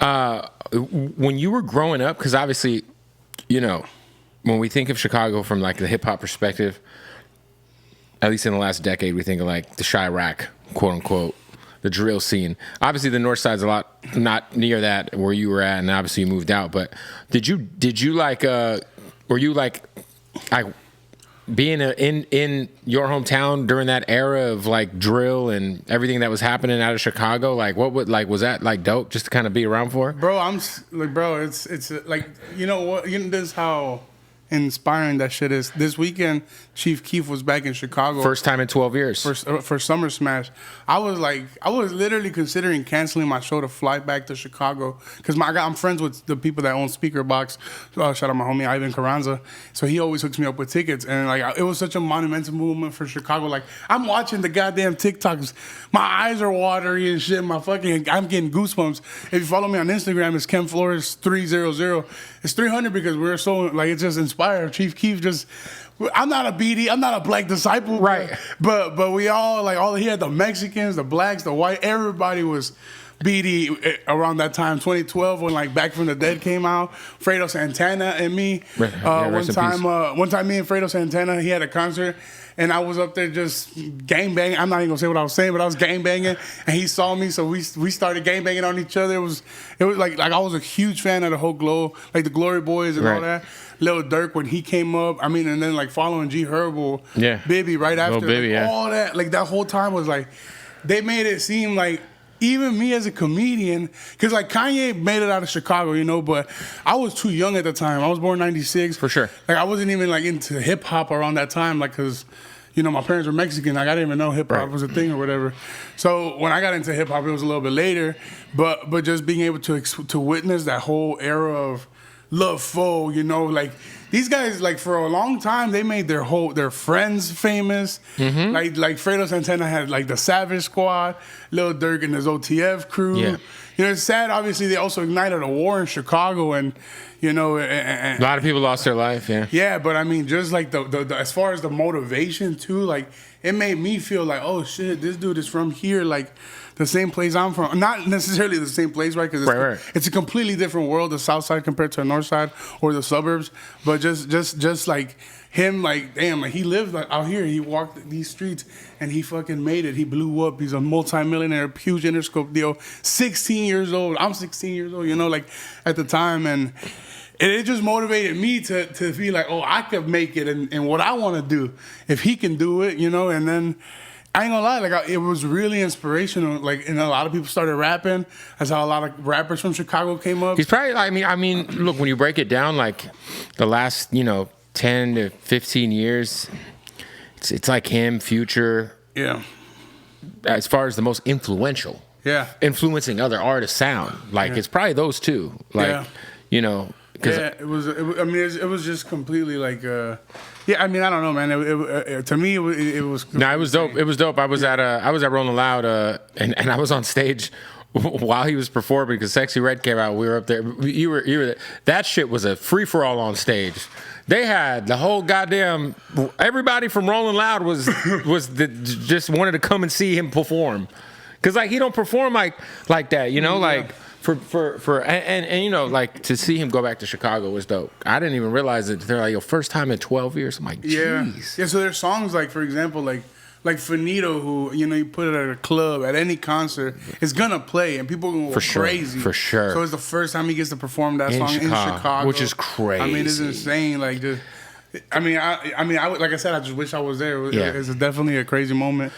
When you were growing up, because obviously, you know, when we think of Chicago from like the hip hop perspective, at least in the last decade, we think of like the Chirac, quote unquote, the drill scene. Obviously, the North Side's a lot not near that where you were at, and obviously you moved out. But did you like were you like being in your hometown during that era of like drill and everything that was happening out of Chicago? Like, what would like was that like dope just to kind of be around for? Bro, it's like, you know what, this is how inspiring that shit is. This weekend, Chief Keef was back in Chicago. First time in 12 years. For Summer Smash. I was literally considering canceling my show to fly back to Chicago because I'm friends with the people that own Speaker Box. Shout out my homie Ivan Carranza. So he always hooks me up with tickets, and like it was such a monumental movement for Chicago. Like I'm watching the goddamn TikToks, my eyes are watery and shit. I'm getting goosebumps. If you follow me on Instagram, it's Ken Flores 300. It's 300 because we're so like it's just inspired. Chief Keef just. I'm not a BD. I'm not a Black Disciple. Right. But we all he had the Mexicans, the blacks, the white. Everybody was BD around that time, 2012, when like Back from the Dead came out. Fredo Santana and me. One time, me and Fredo Santana, he had a concert. And I was up there just gangbanging. I'm not even gonna say what I was saying, but I was gangbanging, and he saw me, so we started gangbanging on each other. It was like I was a huge fan of the whole Glow, like the Glory Boys and all that. Lil Durk when he came up, and then like following G Herbo, Bibby right after, Bibby, all that. Like that whole time was like, they made it seem like. Even me as a comedian, because like Kanye made it out of Chicago, but I was too young at the time. I was born '96. For sure. Like I wasn't even like into hip hop around that time, like because my parents were Mexican. Like I didn't even know hip hop was a thing or whatever. So when I got into hip hop, it was a little bit later. But just being able to witness that whole era of Love Foe, like. These guys, like for a long time, they made their friends famous. Mm-hmm. Like Fredo Santana had like the Savage Squad, Lil Durk and his OTF crew. Yeah. It's sad. Obviously, they also ignited a war in Chicago, and a lot of people lost their life. Yeah. Yeah, but I mean, just like the as far as the motivation too, like it made me feel like, oh shit, this dude is from here, like. The same place I'm from. Not necessarily the same place, right? Because it's a completely different world, the South Side compared to the North Side or the suburbs. But just like him, like, damn, like he lived like, out here. He walked these streets and he fucking made it. He blew up. He's a multimillionaire, huge Interscope deal. 16 years old. I'm 16 years old, like at the time. And it just motivated me to be like, oh, I could make it and what I want to do. If he can do it, and then... I ain't gonna lie, like it was really inspirational. Like, and a lot of people started rapping. That's how a lot of rappers from Chicago came up. He's probably, I mean, look, when you break it down, like the last, 10 to 15 years, it's like him, Future. Yeah. As far as the most influential. Yeah. Influencing other artists' sound. Like it's probably those two. Like, it was just completely like. Yeah, I mean, I don't know, man. To me, it was. No, it was dope. It was dope. I was at Rolling Loud, and I was on stage while he was performing because Sexy Red came out. We were up there. You were there. That shit was a free for all on stage. They had the whole goddamn everybody from Rolling Loud just wanted to come and see him perform because like he don't perform like that, like. Like to see him go back to Chicago was dope. I didn't even realize it. They're like, your first time in 12 years. I'm like, jeez. Yeah, so there's songs like, for example, like Finito, who, you put it at a club, at any concert, is going to play, and people are going to go crazy. For sure. So it's the first time he gets to perform that song in Chicago. Which is crazy. I mean, it's insane. Like, just... I mean, like I said, I just wish I was there. It's definitely a crazy moment.